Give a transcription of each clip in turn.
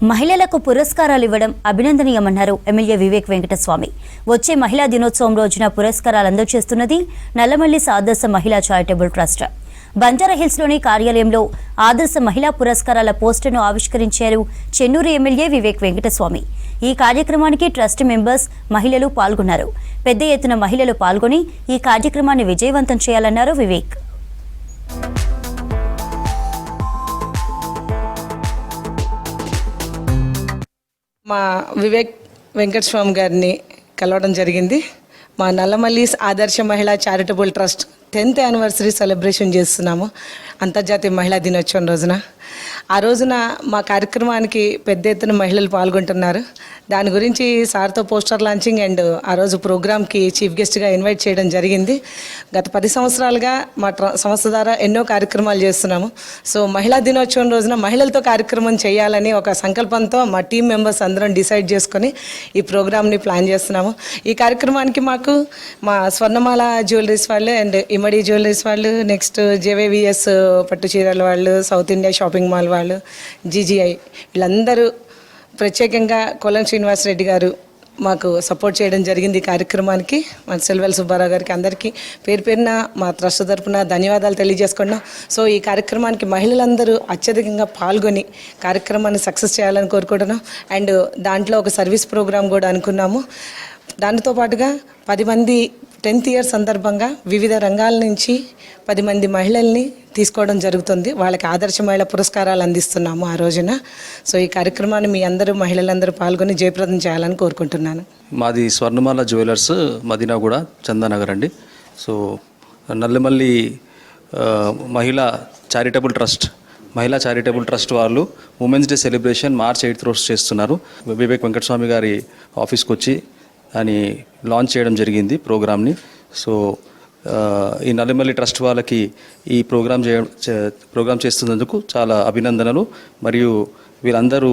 మహిళలకు పురస్కారాలు ఇవ్వడం అభినందనీయమన్నారు ఎమ్మెల్యే వివేక్ వెంకటస్వామి. వచ్చే మహిళా దినోత్సవం రోజున పురస్కారాలు అందజేస్తున్నది నల్లమల్లి ఆదర్శ మహిళా చారిటబుల్ ట్రస్ట్. బంజారాహిల్స్లోని కార్యాలయంలో ఆదర్శ మహిళా పురస్కారాల పోస్టర్ను ఆవిష్కరించారు చెన్నూరు ఎమ్మెల్యే వివేక్ వెంకటస్వామి. ఈ కార్యక్రమానికి ట్రస్ట్ మెంబర్స్, మహిళలు పాల్గొన్నారు. పెద్ద ఎత్తున మహిళలు పాల్గొని ఈ కార్యక్రమాన్ని విజయవంతం చేయాలన్నారు వివేక్. మా వివేక్ వెంకటస్వామి గారిని కలవడం జరిగింది. మా నల్లమల్లి ఆదర్శ మహిళా charitable trust 10th anniversary celebration చేస్తున్నాము అంతర్జాతీయ మహిళా దినోత్సవం రోజున. ఆ రోజున మా కార్యక్రమానికి పెద్ద ఎత్తున మహిళలు పాల్గొంటున్నారు. దాని గురించి సార్తో పోస్టర్ లాంచింగ్ అండ్ ఆ రోజు ప్రోగ్రామ్కి చీఫ్ గెస్ట్గా ఇన్వైట్ చేయడం జరిగింది. గత 10 సంవత్సరాలుగా మా సంస్థ ద్వారా ఎన్నో కార్యక్రమాలు చేస్తున్నాము. సో మహిళా దినోత్సవం రోజున మహిళలతో కార్యక్రమం చేయాలని ఒక సంకల్పంతో మా టీం మెంబర్స్ అందరం డిసైడ్ చేసుకొని ఈ ప్రోగ్రామ్ని ప్లాన్ చేస్తున్నాము. ఈ కార్యక్రమానికి మాకు మా స్వర్ణమాల జ్యువెలరీస్ వాళ్ళు అండ్ ఇమడి జ్యువెలరీస్ వాళ్ళు, నెక్స్ట్ జేవేవిఎస్ పట్టు చీరల వాళ్ళు, సౌత్ ఇండియా షాపింగ్ మాల్ వాళ్ళు, జీజీఐ వీళ్ళందరూ ప్రత్యేకంగా కొలం శ్రీనివాసరెడ్డి గారు మాకు సపోర్ట్ చేయడం జరిగింది. ఈ కార్యక్రమానికి మా సెల్వెల్ సుబ్బారావు గారికి అందరికీ పేరు పేరున మా ట్రస్ట్ తరపున ధన్యవాదాలు తెలియజేసుకున్నాం. సో ఈ కార్యక్రమానికి మహిళలందరూ అత్యధికంగా పాల్గొని కార్యక్రమాన్ని సక్సెస్ చేయాలని కోరుకుంటున్నాం. అండ్ దాంట్లో ఒక సర్వీస్ ప్రోగ్రాం కూడా అనుకున్నాము. దానితో పాటుగా 10 మంది 10th ఇయర్ సందర్భంగా వివిధ రంగాల నుంచి 10 మంది మహిళల్ని తీసుకోవడం జరుగుతుంది. వాళ్ళకి ఆదర్శ మహిళా పురస్కారాలు అందిస్తున్నాము ఆ రోజున. సో ఈ కార్యక్రమాన్ని మీ అందరూ మహిళలందరూ పాల్గొని జయప్రదం చేయాలని కోరుకుంటున్నాను. మాది స్వర్ణమాల జ్యువెలర్స్, మదీనాగూడ, చందానగర్ అండి. సో నల్లమల్లి మహిళా చారిటబుల్ ట్రస్ట్ వాళ్ళు women's day celebration March 8th రోజు చేస్తున్నారు. వివేక్ వెంకటస్వామి గారి ఆఫీస్కి వచ్చి దాన్ని లాంచ్ చేయడం జరిగింది ప్రోగ్రామ్ని. సో ఈ నల్లమల్లి ట్రస్ట్ వాళ్ళకి ఈ ప్రోగ్రామ్ చేస్తున్నందుకు చాలా అభినందనలు. మరియు వీళ్ళందరూ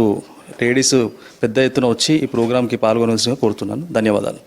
లేడీస్ పెద్ద ఎత్తున వచ్చి ఈ ప్రోగ్రామ్కి పాల్గొనాల్సిందిగా కోరుతున్నాను. ధన్యవాదాలు.